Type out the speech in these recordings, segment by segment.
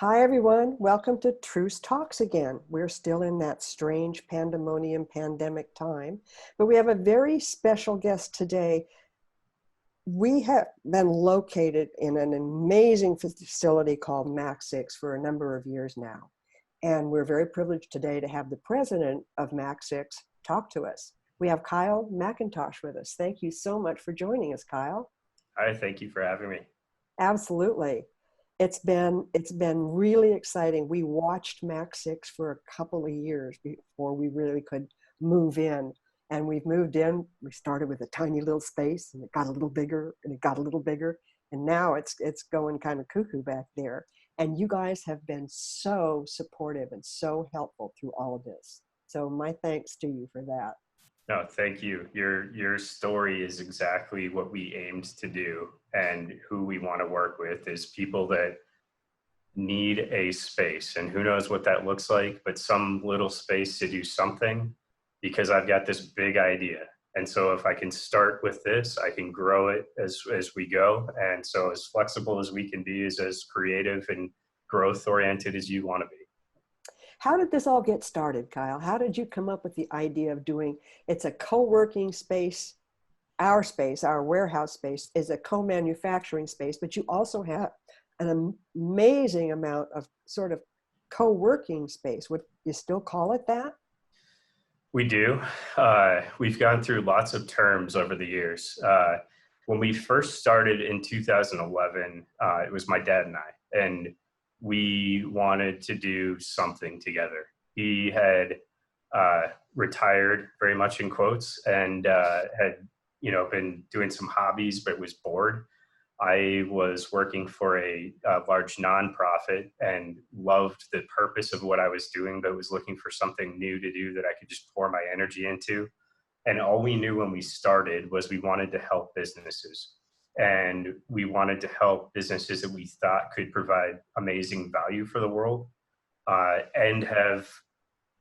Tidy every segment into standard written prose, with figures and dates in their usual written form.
Hi, everyone. Welcome to Truce Talks again. We're still in that strange pandemonium pandemic time, but we have a very special guest today. We have been located in an amazing facility called Max 6 for a number of years now. And we're very privileged today to have the president of Max 6 talk to us. We have Kyle McIntosh with us. Thank you so much for joining us, Kyle. Hi, thank you for having me. Absolutely. It's been really exciting. We watched Max 6 for a couple of years before we really could move in. And we've moved in. We started with a tiny little space and it got a little bigger and it got a little bigger. And now it's going kind of cuckoo back there. And you guys have been so supportive and so helpful through all of this. So my thanks to you for that. No, thank you. Your story is exactly what we aimed to do, and who we want to work with is people that need a space, and who knows what that looks like, but some little space to do something, because I've got this big idea. And so if I can start with this, I can grow it as we go. And so as flexible as we can be, is as creative and growth oriented as you want to be. How did this all get started, Kyle? How did you come up with the idea of doing, it's a co-working space, our warehouse space is a co-manufacturing space, but you also have an amazing amount of sort of co-working space. Would you still call it that? We do. We've gone through lots of terms over the years. When we first started in 2011, it was my dad and I, and we wanted to do something together. He had retired, very much in quotes, and had been doing some hobbies, but was bored. I was working for a large nonprofit and loved the purpose of what I was doing, but was looking for something new to do that I could just pour my energy into. And all we knew when we started was we wanted to help businesses. And we wanted to help businesses that we thought could provide amazing value for the world and have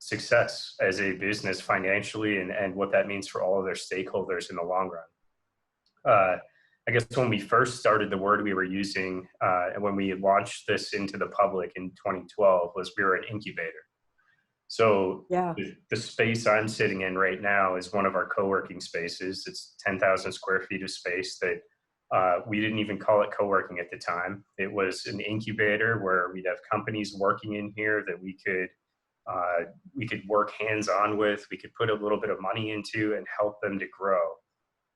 success as a business financially, and what that means for all of their stakeholders in the long run. I guess when we first started, the word we were using, and when we launched this into the public in 2012, was we were an incubator. So Yeah. the space I'm sitting in right now is one of our co-working spaces. It's 10,000 square feet of space that we didn't even call it co-working at the time. It was an incubator where we'd have companies working in here that we could work hands-on with, we could put a little bit of money into and help them to grow.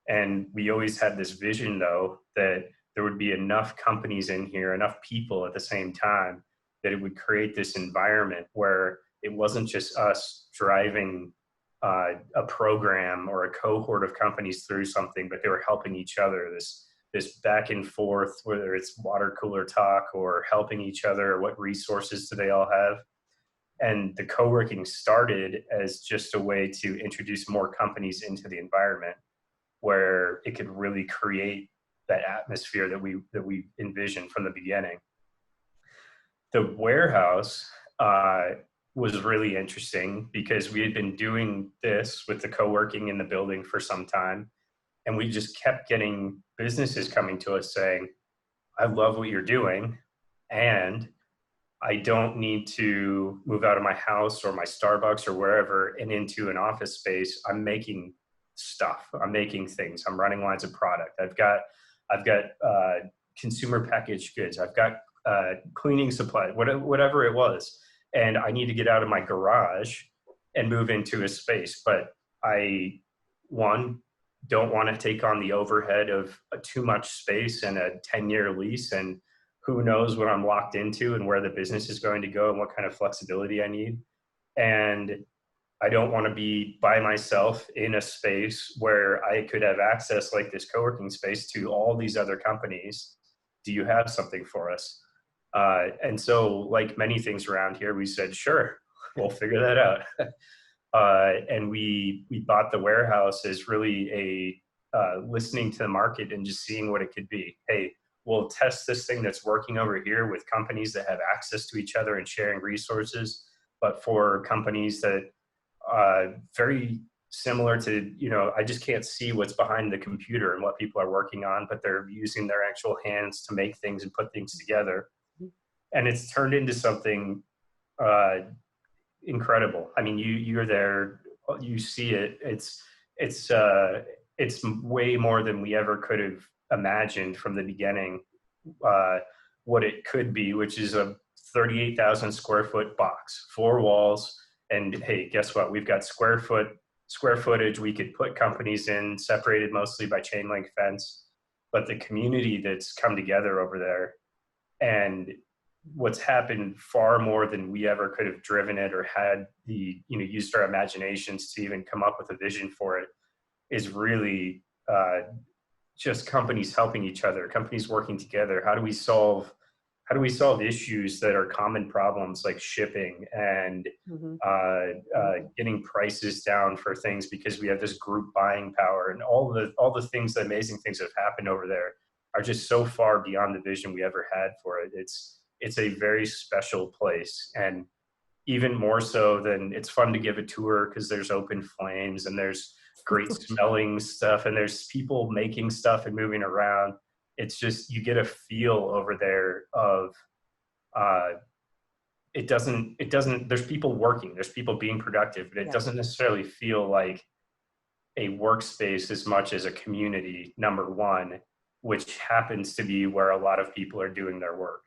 And we always had this vision, though, that there would be enough companies in here, enough people at the same time, that it would create this environment where it wasn't just us driving a program or a cohort of companies through something, but they were helping each other. This back and forth, whether it's water cooler talk or helping each other, or what resources do they all have. And the co-working started as just a way to introduce more companies into the environment, where it could really create that atmosphere that we envisioned from the beginning. The warehouse was really interesting because we had been doing this with the co-working in the building for some time, and we just kept getting businesses coming to us saying, I love what you're doing, and I don't need to move out of my house or my Starbucks or wherever and into an office space. I'm making stuff. I'm making things. I'm running lines of product. I've got consumer packaged goods. I've got cleaning supplies, whatever it was. And I need to get out of my garage and move into a space. But I, one, don't want to take on the overhead of too much space and a 10-year lease. And who knows what I'm locked into and where the business is going to go and what kind of flexibility I need. And I don't want to be by myself in a space where I could have access, like this co-working space, to all these other companies. Do you have something for us? And so, like many things around here, we said, sure, we'll figure that out. And we bought the warehouse as really a listening to the market and just seeing what it could be. Hey, we'll test this thing that's working over here with companies that have access to each other and sharing resources, but for companies that very similar to, I just can't see what's behind the computer and what people are working on, but they're using their actual hands to make things and put things together. and it's turned into something uh, incredible. I mean, you're there, you see it. It's it's way more than we ever could have imagined from the beginning. Uh, what it could be, which is a 38,000 square foot box, 4 walls, and hey, guess what? We've got square footage we could put companies in, separated mostly by chain link fence. But the community that's come together over there, and what's happened far more than we ever could have driven it or had the, used our imaginations to even come up with a vision for it, is really just companies helping each other, companies working together. How do we solve issues that are common problems like shipping and getting prices down for things, because we have this group buying power, and all the things, the amazing things that have happened over there are just so far beyond the vision we ever had for it. It's a very special place, and even more so than, it's fun to give a tour because there's open flames and there's great smelling stuff and there's people making stuff and moving around. It's just, you get a feel over there of uh, it doesn't there's people working, there's people being productive, but it doesn't necessarily feel like a workspace as much as a community, number one, which happens to be where a lot of people are doing their work.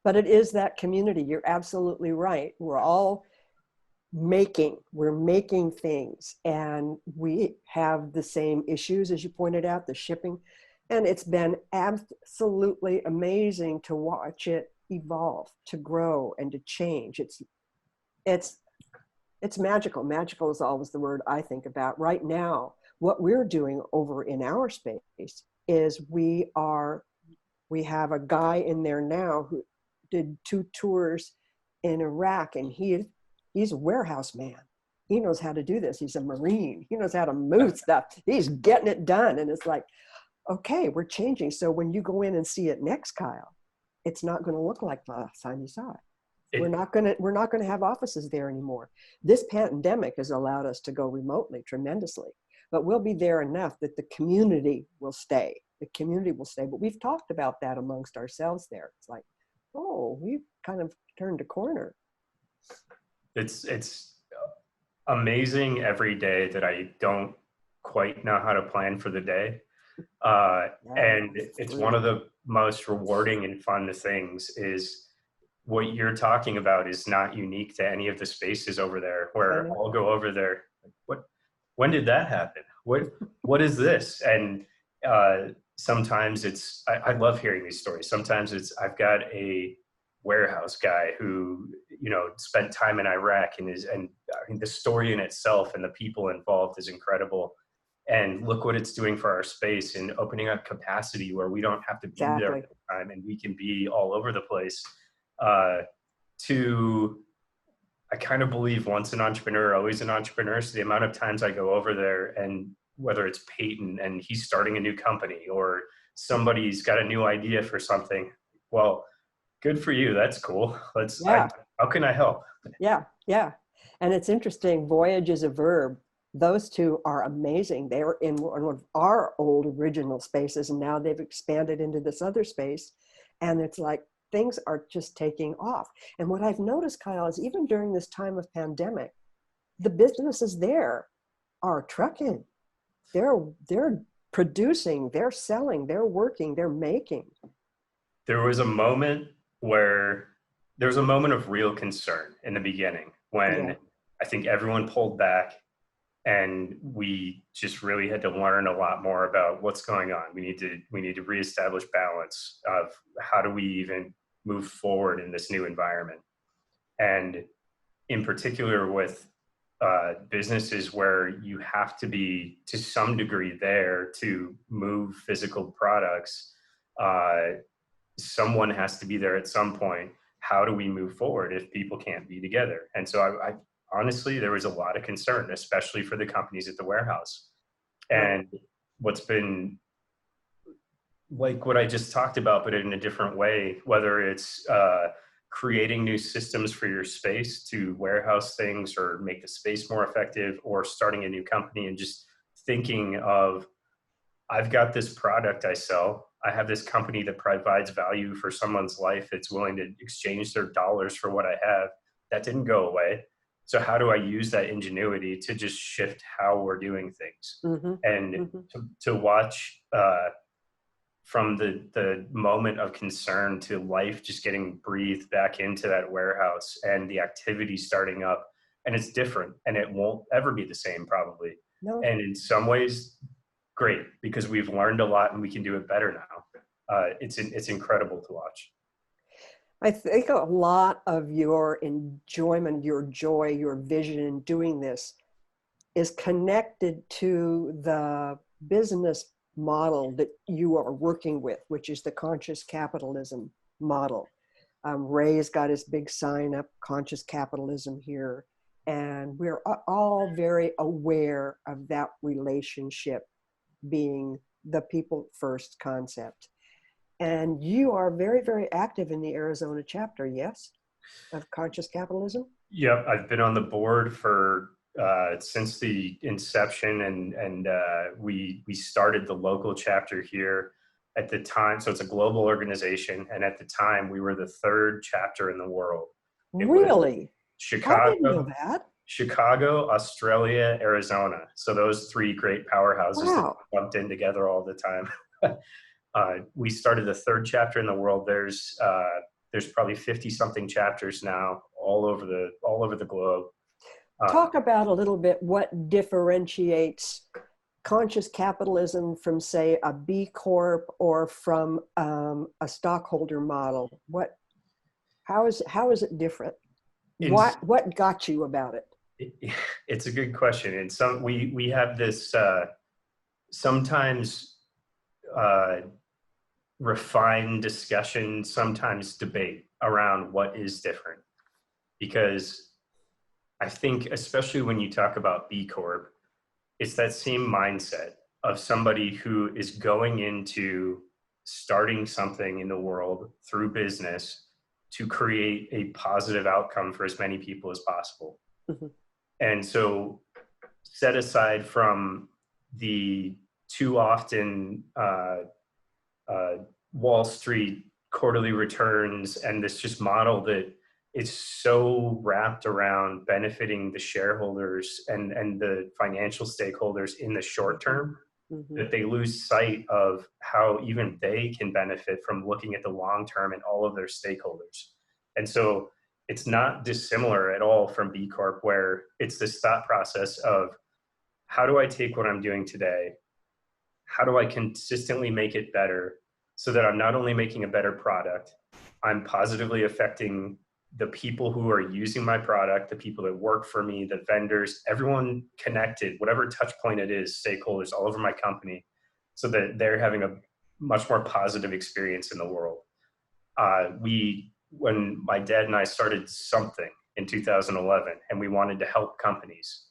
But it is that community. You're absolutely right. We're making things, and we have the same issues, as you pointed out, the shipping. And it's been absolutely amazing to watch it evolve, to grow, and to change. It's magical. Magical is always the word I think about. Right now, what we're doing over in our space is we have a guy in there now who did 2 tours in Iraq, and he's a warehouse man. He knows how to do this. He's a Marine. He knows how to move stuff. He's getting it done. And it's like, okay, we're changing. So when you go in and see it next, Kyle, it's not going to look like the last time you saw it. We're not going to have offices there anymore. This pandemic has allowed us to go remotely tremendously, but we'll be there enough that the community will stay. The community will stay. But we've talked about that amongst ourselves there. It's like, oh, we've kind of turned a corner. It's amazing every day that I don't quite know how to plan for the day. And it's one of the most rewarding and fun things. Is what you're talking about is not unique to any of the spaces over there, where I'll go over there. When did that happen? What is this? And sometimes I love hearing these stories. Sometimes I've got a warehouse guy who, spent time in Iraq and I mean, the story in itself and the people involved is incredible. And look what it's doing for our space and opening up capacity where we don't have to be there all the time and we can be all over the place. I kind of believe once an entrepreneur, always an entrepreneur. So the amount of times I go over there, and whether it's Peyton and he's starting a new company or somebody's got a new idea for something, well, good for you. That's cool. How can I help? Yeah. And it's interesting. Voyage is a verb. Those 2 are amazing. They were in one of our old original spaces, and now they've expanded into this other space. And it's like, things are just taking off. And what I've noticed, Kyle, is even during this time of pandemic, the businesses there are trucking. They're producing, they're selling, they're working, they're making. There was a moment of real concern in the beginning when I think everyone pulled back, and we just really had to learn a lot more about what's going on. We need to reestablish balance of how do we even move forward in this new environment. And in particular with businesses where you have to be to some degree there to move physical products, someone has to be there at some point. How do we move forward if people can't be together? And so I honestly, there was a lot of concern, especially for the companies at the warehouse. And what's been like what I just talked about, but in a different way, whether it's creating new systems for your space to warehouse things or make the space more effective, or starting a new company and just thinking of, I've got this product I sell. I have this company that provides value for someone's life that's willing to exchange their dollars for what I have. That didn't go away. So how do I use that ingenuity to just shift how we're doing things? Mm-hmm. And Mm-hmm. to watch from the moment of concern to life just getting breathed back into that warehouse and the activity starting up. And it's different and it won't ever be the same probably. No. And in some ways, great, because we've learned a lot and we can do it better now. It's incredible to watch. I think a lot of your enjoyment, your joy, your vision in doing this is connected to the business model that you are working with, which is the conscious capitalism model. Ray's got his big sign up, Conscious Capitalism here. And we're all very aware of that relationship being the people first concept. And you are very, very active in the Arizona chapter, yes, of Conscious Capitalism? Yep, I've been on the board for since the inception, and we started the local chapter here at the time. So it's a global organization, and at the time we were the third chapter in the world. It was Really? I didn't know that. Chicago, Australia, Arizona. So those three great powerhouses that Wow. bumped in together all the time. We started the third chapter in the world. There's probably 50 something chapters now all over the globe. Talk about a little bit what differentiates conscious capitalism from, say, a B Corp or from a stockholder model. How is it different? What got you about it? It's a good question. And we have this sometimes refined discussion, sometimes debate around what is different. Because I think, especially when you talk about B Corp, it's that same mindset of somebody who is going into starting something in the world through business to create a positive outcome for as many people as possible. Mm-hmm. And so, set aside from the too often Wall Street quarterly returns and this just model that is so wrapped around benefiting the shareholders and the financial stakeholders in the short term, mm-hmm. that they lose sight of how even they can benefit from looking at the long term and all of their stakeholders. And so it's not dissimilar at all from B Corp, where it's this thought process of how do I take what I'm doing today? How do I consistently make it better so that I'm not only making a better product, I'm positively affecting the people who are using my product, the people that work for me, the vendors, everyone connected, whatever touch point it is, stakeholders all over my company, so that they're having a much more positive experience in the world. When my dad and I started something in 2011 and we wanted to help companies,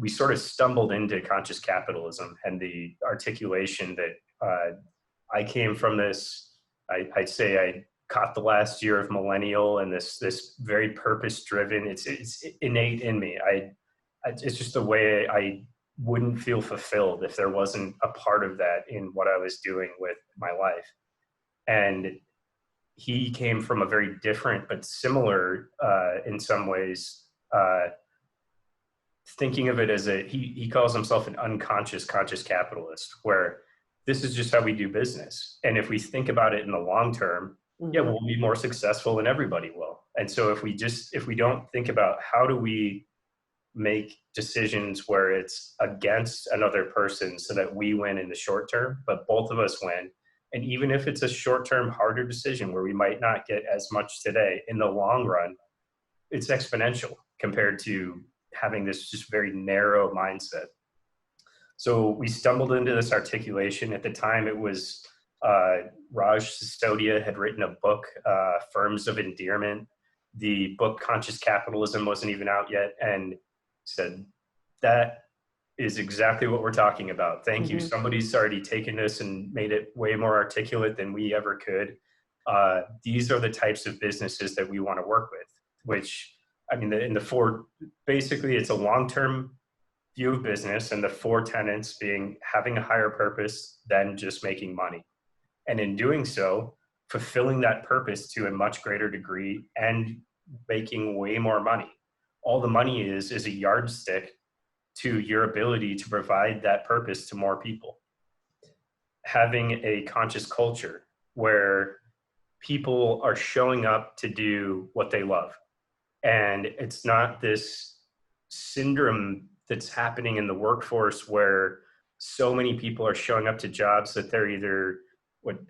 we sort of stumbled into conscious capitalism and the articulation that I came from this, I'd say I caught the last year of millennial and this very purpose-driven, it's innate in me. It's just a way I wouldn't feel fulfilled if there wasn't a part of that in what I was doing with my life. And he came from a very different but similar, in some ways, thinking of it as he calls himself an unconscious conscious capitalist, where this is just how we do business. And if we think about it in the long term, mm-hmm. yeah, we'll be more successful and everybody will. And so if we don't think about how do we make decisions where it's against another person so that we win in the short term, but both of us win. And even if it's a short-term harder decision where we might not get as much today, in the long run, it's exponential compared to having this just very narrow mindset. So we stumbled into this articulation. At the time, it was Raj Sisodia had written a book, Firms of Endearment. The book Conscious Capitalism wasn't even out yet, and said, that is exactly what we're talking about. Thank mm-hmm. you. Somebody's already taken this and made it way more articulate than we ever could. These are the types of businesses that we want to work with, which, I mean, basically it's a long-term view of business, and the four tenets being having a higher purpose than just making money. And in doing so, fulfilling that purpose to a much greater degree and making way more money. All the money is a yardstick to your ability to provide that purpose to more people. Having a conscious culture where people are showing up to do what they love. And it's not this syndrome that's happening in the workforce where so many people are showing up to jobs that they're either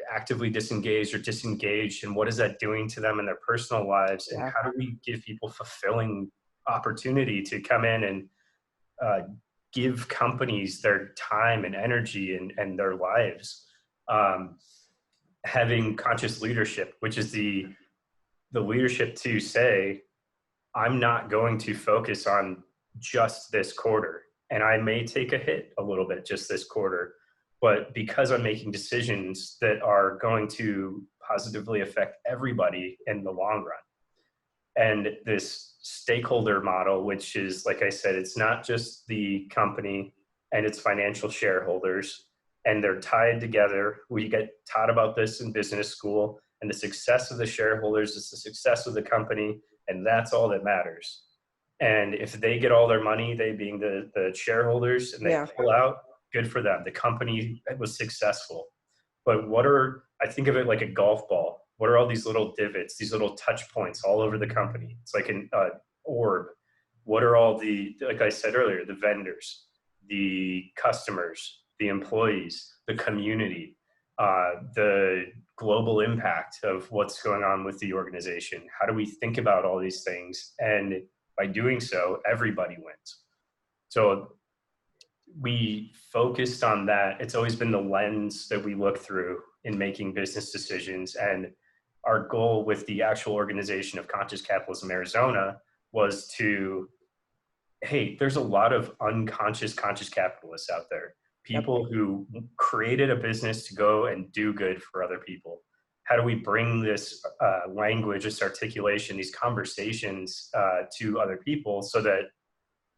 actively disengaged or disengaged. And what is that doing to them in their personal lives? And Yeah. how do we give people fulfilling opportunity to come in and uh, give companies their time and energy and their lives? Um, Having conscious leadership, which is the leadership to say, I'm not going to focus on just this quarter. And I may take a hit a little bit just this quarter, but because I'm making decisions that are going to positively affect everybody in the long run. And this stakeholder model, which is, like I said, it's not just the company and its financial shareholders, and they're tied together. We get taught about this in business school, and the success of the shareholders is the success of the company, and that's all that matters. And if they get all their money, they being the shareholders, and they Yeah. pull out, good for them. The company was successful. But I think of it like a golf ball. What are all these little divots, these little touch points all over the company? It's like an orb. What are all like I said earlier, the vendors, the customers, the employees, the community, the global impact of what's going on with the organization? How do we think about all these things? And by doing so, everybody wins. So we focused on that. It's always been the lens that we look through in making business decisions. And our goal with the actual organization of Conscious Capitalism Arizona was to, hey, there's a lot of unconscious conscious capitalists out there, people who created a business to go and do good for other people. How do we bring this language, this articulation, these conversations to other people so that,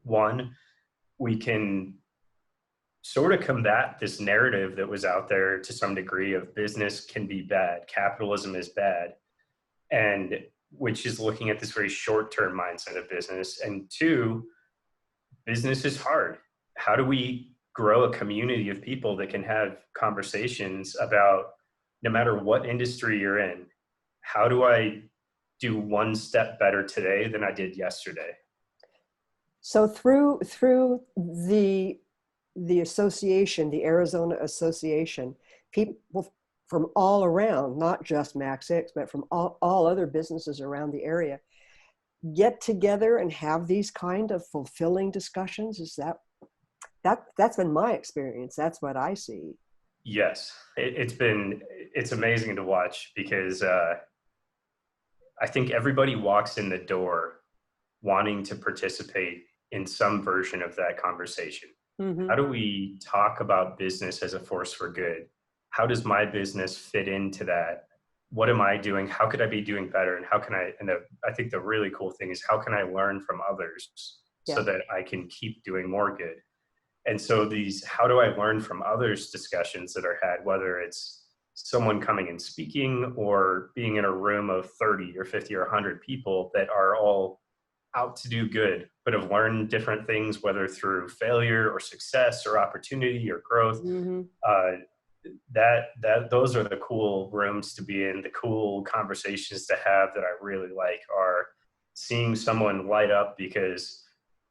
one, we can sort of combat this narrative that was out there to some degree of business can be bad, capitalism is bad, and which is looking at this very short-term mindset of business. And two, business is hard. How do we grow a community of people that can have conversations about, no matter what industry you're in, how do I do one step better today than I did yesterday? So through the association, the Arizona Association, people from all around, not just Max X, but from all other businesses around the area, get together and have these kind of fulfilling discussions. Is that's been my experience. That's what I see. Yes, it's amazing to watch because I think everybody walks in the door wanting to participate in some version of that conversation. Mm-hmm. How do we talk about business as a force for good? How does my business fit into that? What am I doing? How could I be doing better? And how can I think the really cool thing is, how can I learn from others so that I can keep doing more good? And so these, how do I learn from others discussions that are had, whether it's someone coming and speaking or being in a room of 30 or 50 or 100 people that are all out to do good, but have learned different things, whether through failure or success or opportunity or growth. Mm-hmm. Those are the cool rooms to be in. The cool conversations to have that I really like are seeing someone light up because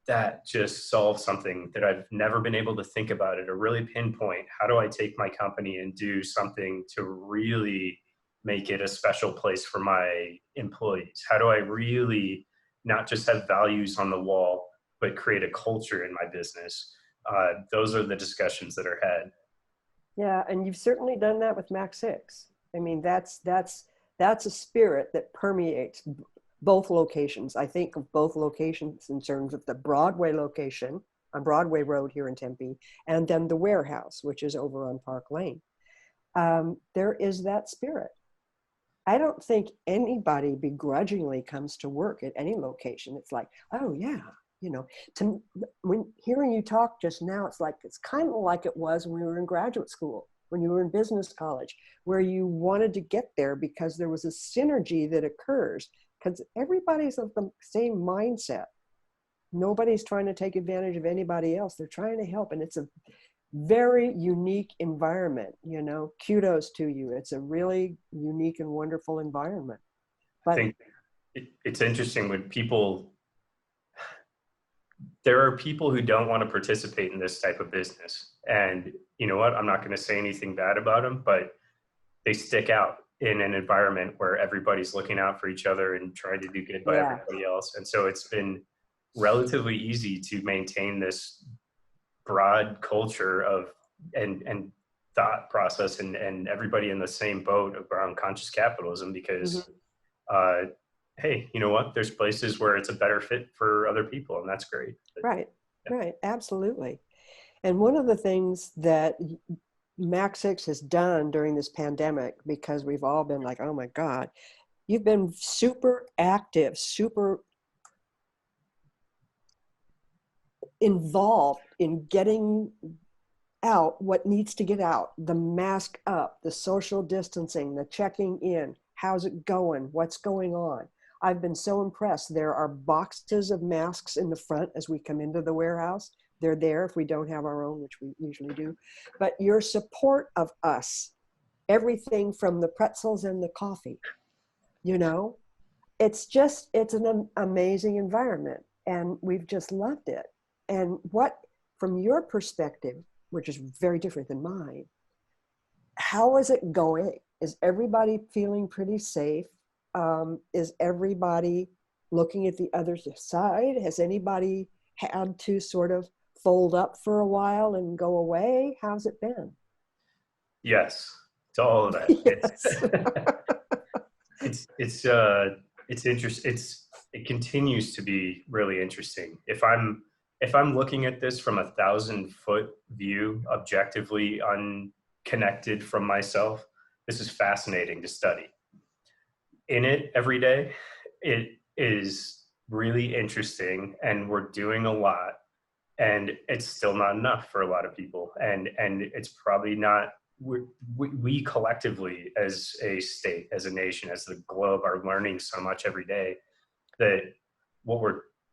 that just solves something that I've never been able to think about it or really pinpoint. How do I take my company and do something to really make it a special place for my employees? How do I really not just have values on the wall, but create a culture in my business? Those are the discussions that are had. Yeah, and you've certainly done that with Max 6. I mean, that's a spirit that permeates both locations. I think of both locations in terms of the Broadway location on Broadway Road here in Tempe, and then the warehouse, which is over on Park Lane. There is that spirit. I don't think anybody begrudgingly comes to work at any location. It's like, oh yeah, when hearing you talk just now, it's kind of like it was when we were in graduate school. when you were in business college, where you wanted to get there because there was a synergy that occurs because everybody's of the same mindset. Nobody's trying to take advantage of anybody else. They're trying to help. And it's a very unique environment, you know, kudos to you. It's a really unique and wonderful environment. I But think it's interesting when there are people who don't want to participate in this type of business. And you know what? I'm not going to say anything bad about them, but they stick out in an environment where everybody's looking out for each other and trying to do good by everybody else. And so it's been relatively easy to maintain this broad culture of and thought process and everybody in the same boat around conscious capitalism because hey, you know what? There's places where it's a better fit for other people, and that's great. But, right, right, absolutely. And one of the things that Mac 6 has done during this pandemic, because we've all been like, oh my God, you've been super active, super involved in getting out what needs to get out, the mask up, the social distancing, the checking in, how's it going, what's going on. I've been so impressed. There are boxes of masks in the front as we come into the warehouse. They're there if we don't have our own, which we usually do. But your support of us, everything from the pretzels and the coffee, you know, it's an amazing environment and we've just loved it. And what, from your perspective, which is very different than mine, how is it going? Is everybody feeling pretty safe? Is everybody looking at the other side? Has anybody had to sort of fold up for a while and go away? How's it been? yes, to all of that. Yes. It's interesting. It continues to be really interesting. If I'm looking at this from 1,000-foot view, objectively unconnected from myself, this is fascinating to study. In it every day, it is really interesting, and we're doing a lot, and it's still not enough for a lot of people, and it's probably not. We collectively, as a state, as a nation, as the globe, are learning so much every day that what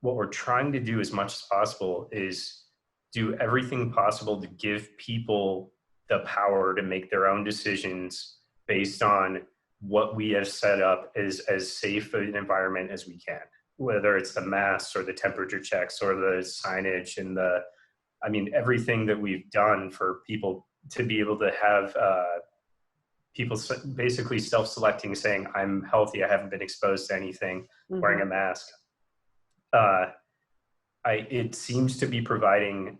we're trying to do as much as possible is do everything possible to give people the power to make their own decisions based on what we have set up as safe an environment as we can, whether it's the masks or the temperature checks or the signage and everything that we've done for people to be able to have people basically self-selecting, saying, I'm healthy, I haven't been exposed to anything, wearing a mask. It seems to be providing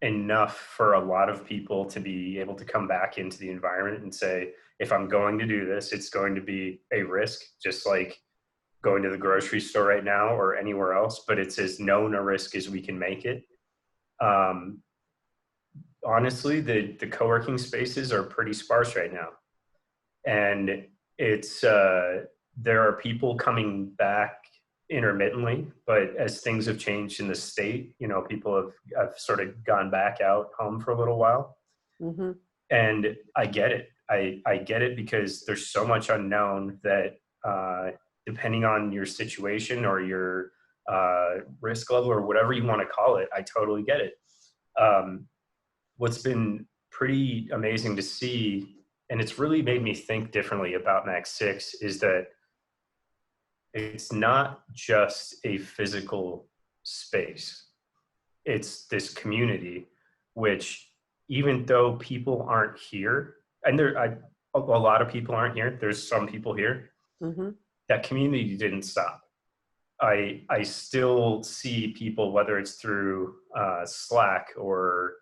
enough for a lot of people to be able to come back into the environment and say, if I'm going to do this, it's going to be a risk, just like going to the grocery store right now or anywhere else, but it's as known a risk as we can make it. Honestly, the co-working spaces are pretty sparse right now. And it's, there are people coming back intermittently, but as things have changed in the state, you know, people have sort of gone back out home for a little while. Mm-hmm. And I get it. I get it because there's so much unknown that depending on your situation or your risk level or whatever you want to call it, I totally get it. What's been pretty amazing to see, and it's really made me think differently about Mac 6, is that it's not just a physical space. It's this community, which even though people aren't here, and a lot of people aren't here, there's some people here, that community didn't stop. I still see people, whether it's through Slack or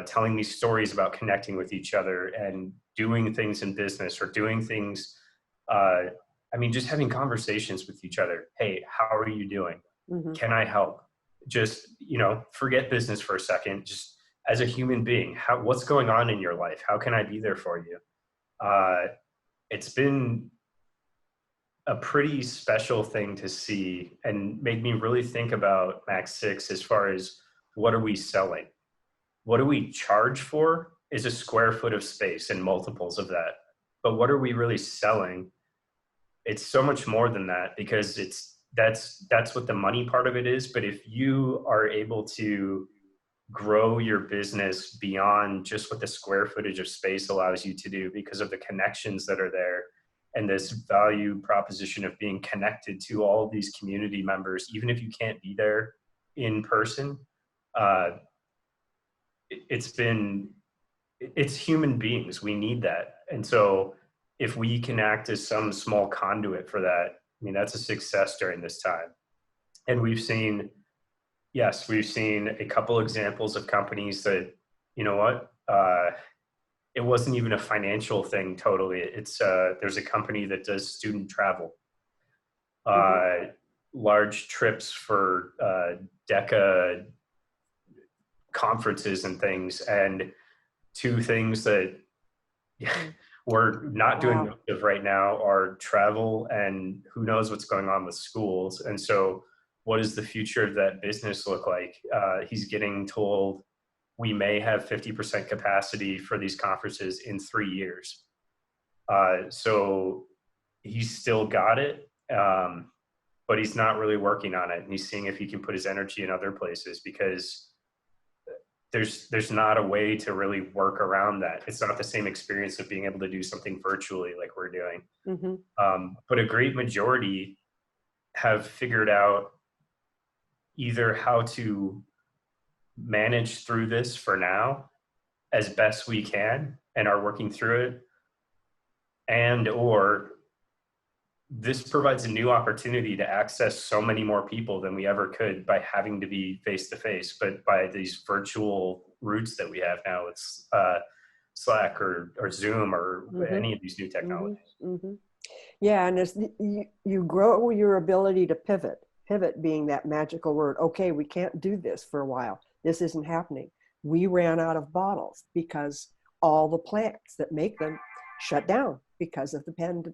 telling me stories about connecting with each other and doing things in business or doing things, just having conversations with each other. Hey, how are you doing? Can I help? Just, forget business for a second. Just as a human being, what's going on in your life? How can I be there for you? It's been a pretty special thing to see and made me really think about Mac 6 as far as what are we selling? What do we charge for? is a square foot of space and multiples of that. But what are we really selling? It's so much more than that, because that's what the money part of it is. But if you are able to grow your business beyond just what the square footage of space allows you to do, because of the connections that are there and this value proposition of being connected to all of these community members, even if you can't be there in person, uh, it's human beings. We need that. And so if we can act as some small conduit for that, I mean, that's a success during this time. And we've seen a couple examples of companies that, you know what, it wasn't even a financial thing totally. It's there's a company that does student travel, large trips for DECA conferences and things. And two things that we're not doing much of right now are travel, and who knows what's going on with schools. And so what does the future of that business look like? He's getting told we may have 50% capacity for these conferences in 3 years. So he's still got it, but he's not really working on it. And he's seeing if he can put his energy in other places, because there's not a way to really work around that. It's not the same experience of being able to do something virtually like we're doing. But a great majority have figured out either how to manage through this for now as best we can and are working through it, and or this provides a new opportunity to access so many more people than we ever could by having to be face to face, but by these virtual routes that we have now. It's Slack or Zoom or any of these new technologies. Yeah, and as you grow your ability to pivot being that magical word. Okay, we can't do this for a while. This isn't happening. We ran out of bottles because all the plants that make them shut down because of the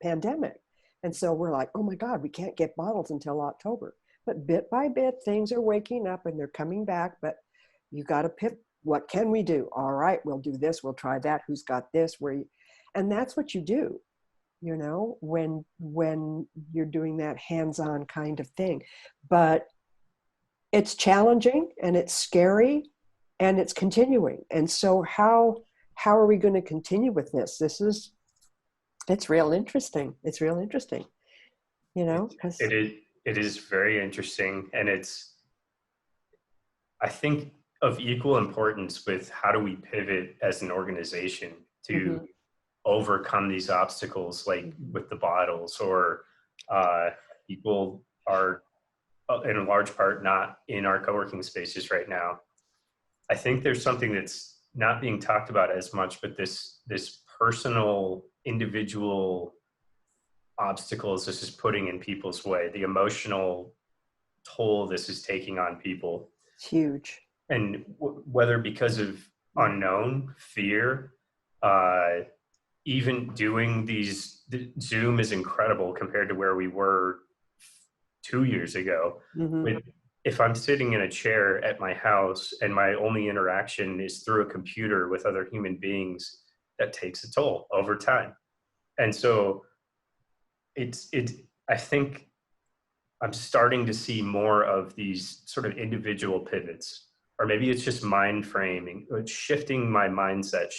pandemic. And so we're like, oh my God, we can't get bottles until October. But bit by bit, things are waking up and they're coming back. But you got to pivot. What can we do? All right, we'll do this. We'll try that. Who's got this? And that's what you do, you know, when you're doing that hands-on kind of thing. But it's challenging and it's scary and it's continuing. And so how are we going to continue with this? It's real interesting. It's real interesting, you know. It is very interesting, and it's, I think, of equal importance with how do we pivot as an organization to overcome these obstacles, like with the bottles, or people are in large part not in our co-working spaces right now. I think there's something that's not being talked about as much, but this personal, individual obstacles this is putting in people's way, the emotional toll this is taking on people. It's huge. And whether because of unknown, fear, even doing Zoom is incredible compared to where we were 2 years ago. If I'm sitting in a chair at my house and my only interaction is through a computer with other human beings, that takes a toll over time. And so I think I'm starting to see more of these sort of individual pivots, or maybe it's just mind framing, shifting my mindset,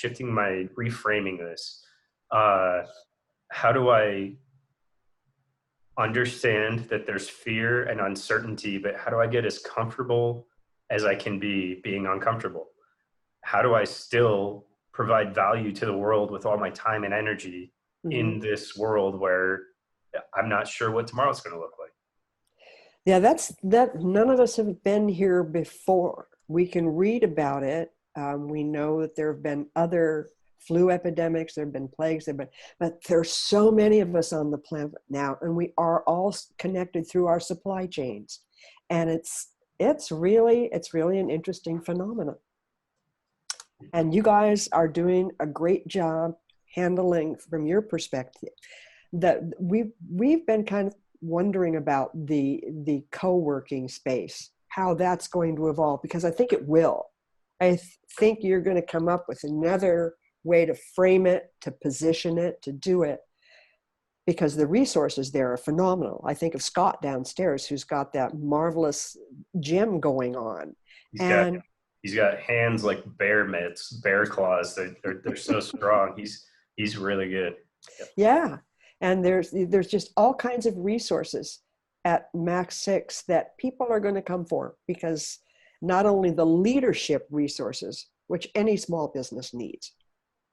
reframing this. How do I understand that there's fear and uncertainty, but how do I get as comfortable as I can be being uncomfortable? How do I still provide value to the world with all my time and energy in this world where I'm not sure what tomorrow's going to look like? Yeah, that none of us have been here before. We can read about it. We know that there have been other flu epidemics, there have been plagues, but there's so many of us on the planet now, and we are all connected through our supply chains. And it's really an interesting phenomenon. And you guys are doing a great job handling, from your perspective, that we've been kind of wondering about the co-working space, how that's going to evolve, because I think it will. think you're going to come up with another way to frame it, to position it, to do it, because the resources there are phenomenal. I think of Scott downstairs, who's got that marvelous gym going on. He's got he's got hands like bear mitts, bear claws. They're so strong. He's really good. Yeah. And there's just all kinds of resources at Max 6 that people are going to come for, because not only the leadership resources, which any small business needs,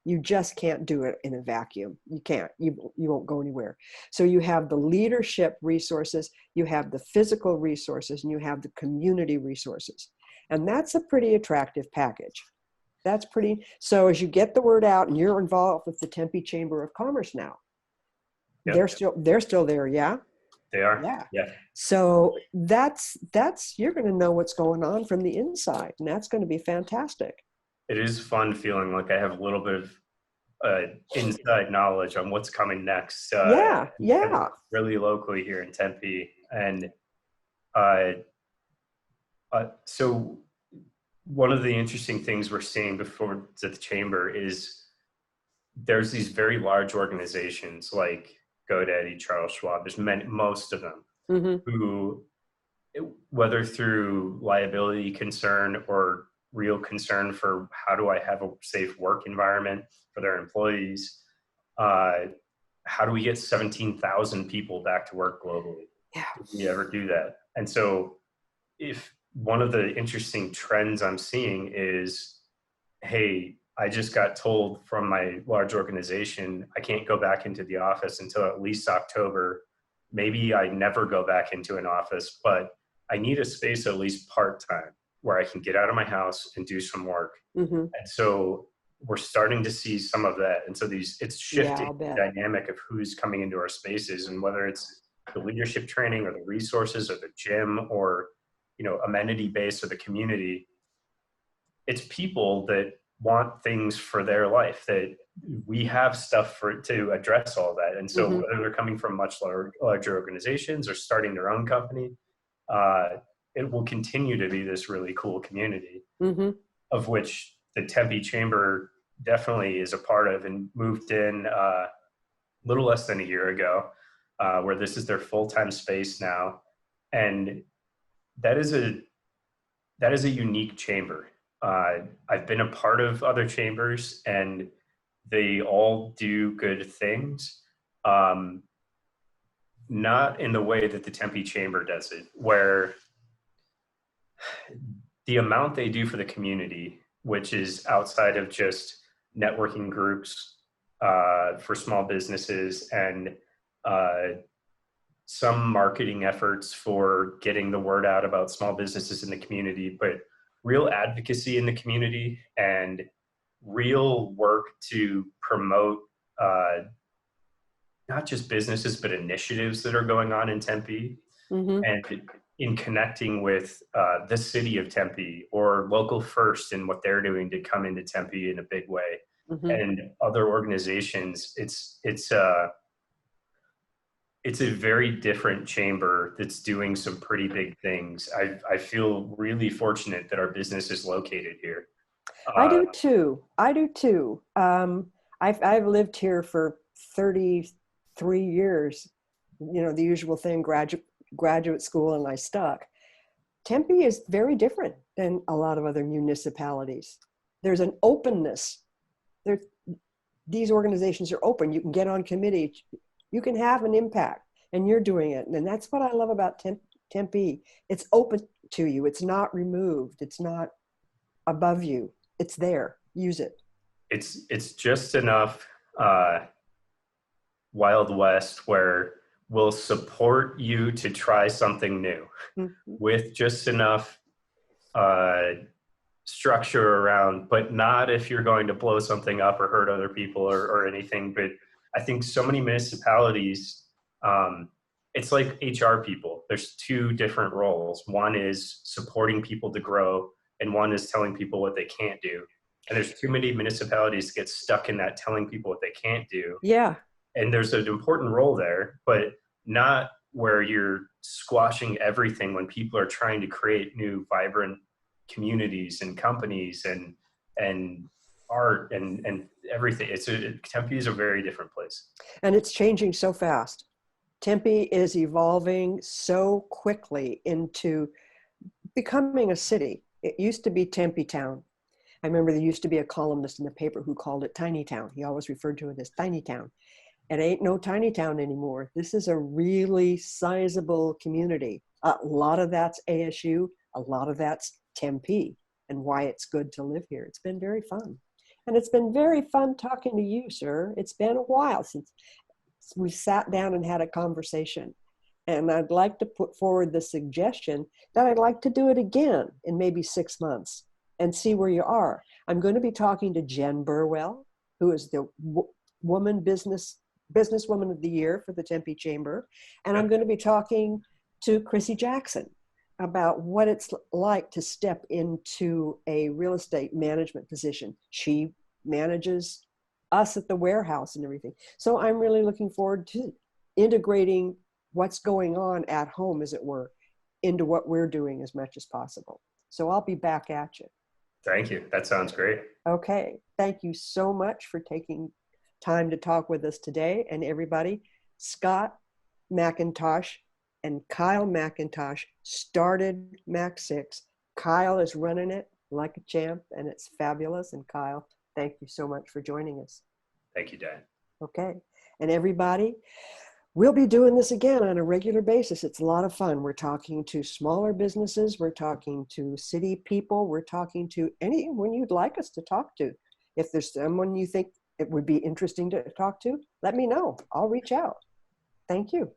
you just can't do it in a vacuum. You can't, you won't go anywhere. So you have the leadership resources, you have the physical resources, and you have the community resources. And that's a pretty attractive package. That's pretty, so as you get the word out and you're involved with the Tempe Chamber of Commerce now, Yep. they're still there. Yeah. They are. Yeah. So that's, you're going to know what's going on from the inside, and that's going to be fantastic. It is fun feeling like I have a little bit of inside knowledge on what's coming next. Yeah. Really locally here in Tempe. And so one of the interesting things we're seeing before the chamber is there's these very large organizations like GoDaddy, Charles Schwab, there's most of them who, whether through liability concern or real concern for how do I have a safe work environment for their employees, how do we get 17,000 people back to work globally? Yeah. If we ever do that. And so if one of the interesting trends I'm seeing is, hey, I just got told from my large organization, I can't go back into the office until at least October. Maybe I never go back into an office, but I need a space at least part-time where I can get out of my house and do some work. And so we're starting to see some of that. And so it's shifting the dynamic of who's coming into our spaces, and whether it's the leadership training or the resources or the gym or, amenity base or the community, it's people that want things for their life, that we have stuff to address all that. And so whether they're coming from much larger organizations or starting their own company, it will continue to be this really cool community of which the Tempe Chamber definitely is a part of, and moved in a little less than a year ago, where this is their full-time space now. And that is a unique chamber. I've been a part of other chambers and they all do good things. Not in the way that the Tempe Chamber does it, where the amount they do for the community, which is outside of just networking groups for small businesses and some marketing efforts for getting the word out about small businesses in the community, but real advocacy in the community and real work to promote not just businesses, but initiatives that are going on in Tempe, and in connecting with the city of Tempe or Local First and what they're doing to come into Tempe in a big way, and other organizations. It's a very different chamber that's doing some pretty big things. I feel really fortunate that our business is located here. I do too. I've lived here for 33 years, the usual thing, graduate school, and I stuck. Tempe is very different than a lot of other municipalities. There's an openness. These organizations are open. You can get on committee. You can have an impact, and you're doing it. And that's what I love about Tempe. It's open to you. It's not removed. It's not above you. It's there. Use it. It's just enough Wild West where we'll support you to try something new with just enough structure around, but not if you're going to blow something up or hurt other people or anything. But I think so many municipalities, it's like HR people. There's two different roles. One is supporting people to grow, and one is telling people what they can't do. And there's too many municipalities get stuck in that telling people what they can't do. Yeah. And there's an important role there, but not where you're squashing everything when people are trying to create new, vibrant communities and companies and art and everything. Tempe is a very different place. And it's changing so fast. Tempe is evolving so quickly into becoming a city. It used to be Tempe Town. I remember there used to be a columnist in the paper who called it Tiny Town. He always referred to it as Tiny Town. It ain't no tiny town anymore. This is a really sizable community. A lot of that's ASU, a lot of that's Tempe, and why it's good to live here. It's been very fun. And it's been very fun talking to you, sir. It's been a while since we sat down and had a conversation. And I'd like to put forward the suggestion that I'd like to do it again in maybe 6 months and see where you are. I'm going to be talking to Jen Burwell, who is the businesswoman of the year for the Tempe Chamber. And I'm going to be talking to Chrissy Jackson about what it's like to step into a real estate management position. She manages us at the warehouse and everything. So I'm really looking forward to integrating what's going on at home, as it were, into what we're doing as much as possible. So I'll be back at you. Thank you. That sounds great. Okay. Thank you so much for taking time to talk with us today. And everybody, Scott McIntosh and Kyle McIntosh started Mac 6. Kyle is running it like a champ, and it's fabulous. And Kyle, thank you so much for joining us. Thank you, Diann. Okay. And everybody, we'll be doing this again on a regular basis. It's a lot of fun. We're talking to smaller businesses. We're talking to city people. We're talking to anyone you'd like us to talk to. If there's someone you think it would be interesting to talk to, let me know. I'll reach out. Thank you.